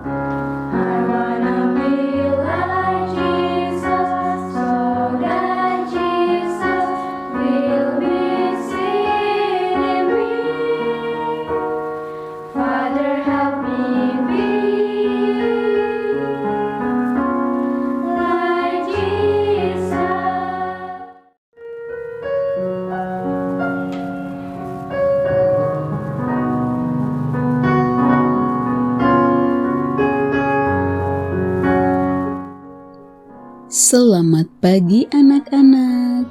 I wanna be like Jesus, so that Jesus will be seen in me. Father, help me be like Jesus. Selamat pagi anak-anak.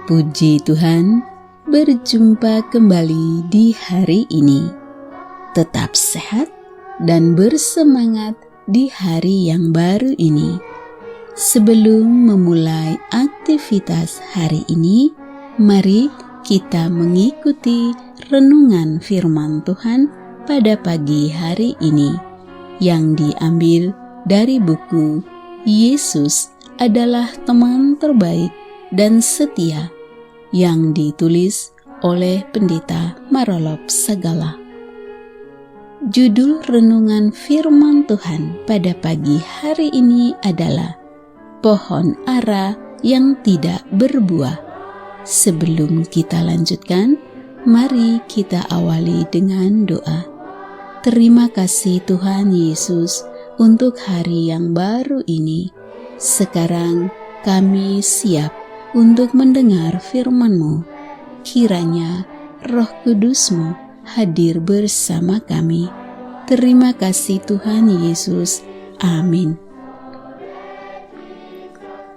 Puji Tuhan, berjumpa kembali di hari ini. Tetap sehat dan bersemangat di hari yang baru ini. Sebelum memulai aktivitas hari ini, mari kita mengikuti renungan firman Tuhan pada pagi hari ini yang diambil dari buku Yesus adalah teman terbaik dan setia yang ditulis oleh Pendeta Marolop Sagala. Judul renungan firman Tuhan pada pagi hari ini adalah Pohon Ara yang Tidak Berbuah. Sebelum kita lanjutkan, mari kita awali dengan doa. Terima kasih Tuhan Yesus untuk hari yang baru ini. Sekarang kami siap untuk mendengar firman-Mu. Kiranya Roh Kudus-Mu hadir bersama kami. Terima kasih Tuhan Yesus. Amin.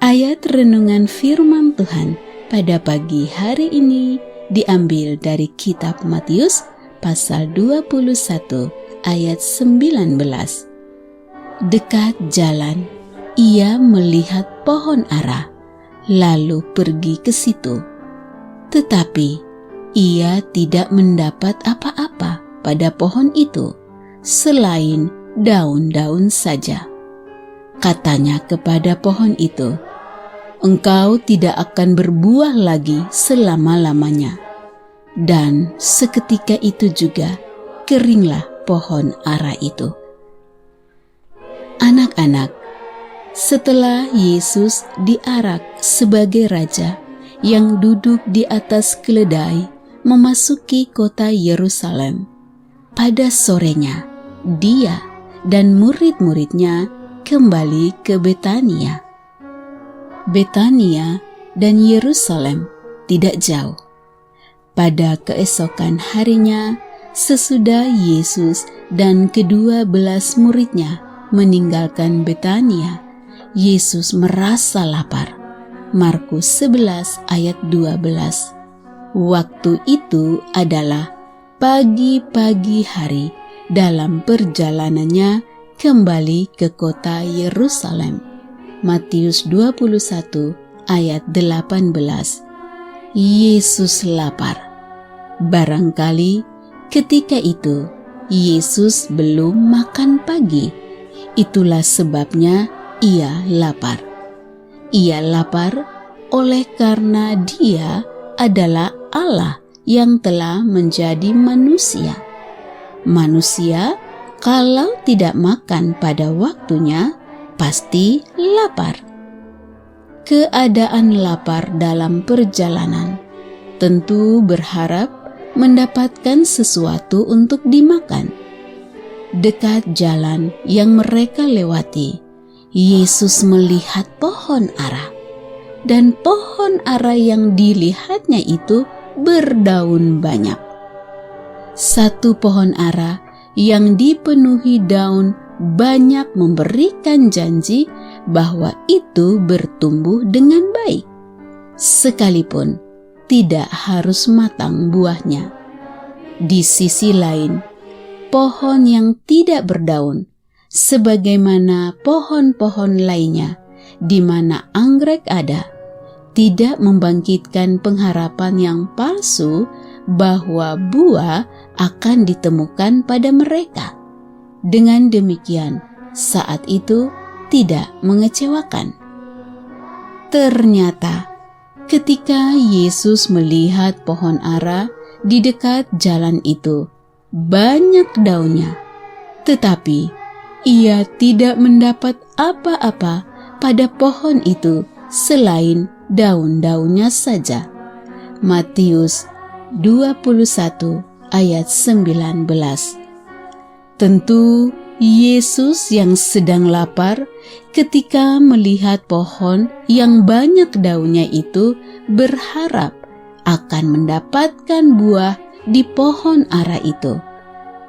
Ayat renungan firman Tuhan pada pagi hari ini diambil dari kitab Matius pasal 21 ayat 19. Dekat jalan, ia melihat pohon ara, lalu pergi ke situ. Tetapi ia tidak mendapat apa-apa pada pohon itu, selain daun-daun saja. Katanya kepada pohon itu, "Engkau tidak akan berbuah lagi selama-lamanya." Dan seketika itu juga keringlah pohon ara itu. Anak-anak, setelah Yesus diarak sebagai raja yang duduk di atas keledai memasuki kota Yerusalem, pada sorenya dia dan murid-muridnya kembali ke Betania. Betania dan Yerusalem tidak jauh. Pada keesokan harinya, sesudah Yesus dan ke-12 muridnya meninggalkan Betania, Yesus merasa lapar. Markus 11 ayat 12. Waktu itu adalah pagi-pagi hari dalam perjalanannya kembali ke kota Yerusalem. Matius 21 ayat 18. Yesus lapar. Barangkali ketika itu Yesus belum makan pagi. Itulah sebabnya ia lapar. Ia lapar oleh karena dia adalah Allah yang telah menjadi manusia. Manusia kalau tidak makan pada waktunya pasti lapar. Keadaan lapar dalam perjalanan tentu berharap mendapatkan sesuatu untuk dimakan. Dekat jalan yang mereka lewati, Yesus melihat pohon ara, dan pohon ara yang dilihatnya itu berdaun banyak. Satu pohon ara yang dipenuhi daun banyak memberikan janji bahwa itu bertumbuh dengan baik, sekalipun tidak harus matang buahnya. Di sisi lain, pohon yang tidak berdaun, sebagaimana pohon-pohon lainnya di mana anggrek ada, tidak membangkitkan pengharapan yang palsu bahwa buah akan ditemukan pada mereka. Dengan demikian, saat itu tidak mengecewakan. Ternyata, ketika Yesus melihat pohon ara di dekat jalan itu, banyak daunnya, tetapi ia tidak mendapat apa-apa pada pohon itu selain daun-daunnya saja. Matius 21 ayat 19. Tentu Yesus yang sedang lapar ketika melihat pohon yang banyak daunnya itu berharap akan mendapatkan buah di pohon ara itu.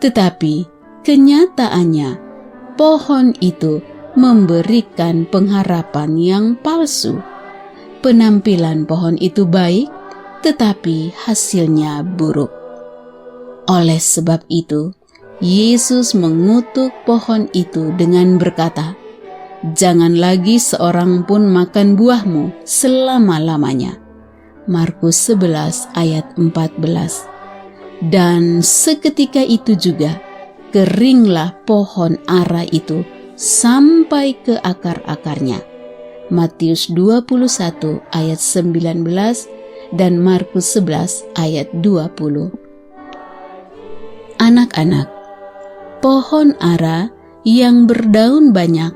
Tetapi kenyataannya pohon itu memberikan pengharapan yang palsu. Penampilan pohon itu baik, tetapi hasilnya buruk. Oleh sebab itu, Yesus mengutuk pohon itu dengan berkata, "Jangan lagi seorang pun makan buahmu selama-lamanya." Markus 11 ayat 14. Dan seketika itu juga, keringlah pohon ara itu sampai ke akar-akarnya. Matius 21 ayat 19 dan Markus 11 ayat 20. Anak-anak, pohon ara yang berdaun banyak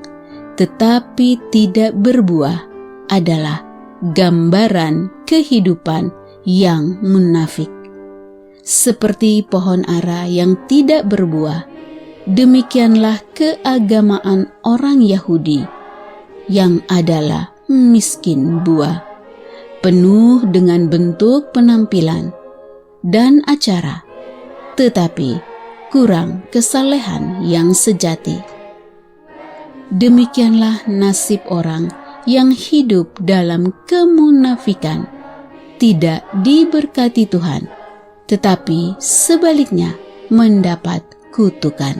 tetapi tidak berbuah adalah gambaran kehidupan yang munafik. Seperti pohon ara yang tidak berbuah, demikianlah keagamaan orang Yahudi yang adalah miskin buah, penuh dengan bentuk penampilan dan acara, tetapi kurang kesalehan yang sejati. Demikianlah nasib orang yang hidup dalam kemunafikan, tidak diberkati Tuhan, tetapi sebaliknya mendapat kutukan.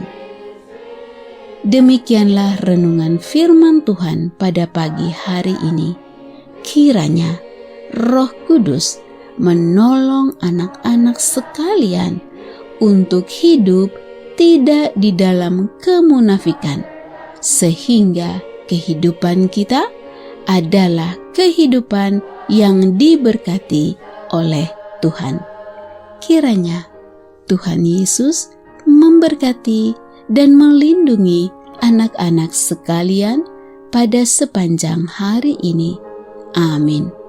Demikianlah renungan firman Tuhan pada pagi hari ini. Kiranya Roh Kudus menolong anak-anak sekalian untuk hidup tidak di dalam kemunafikan, sehingga kehidupan kita adalah kehidupan yang diberkati oleh Tuhan. Kiranya Tuhan Yesus memberkati dan melindungi anak-anak sekalian pada sepanjang hari ini. Amin.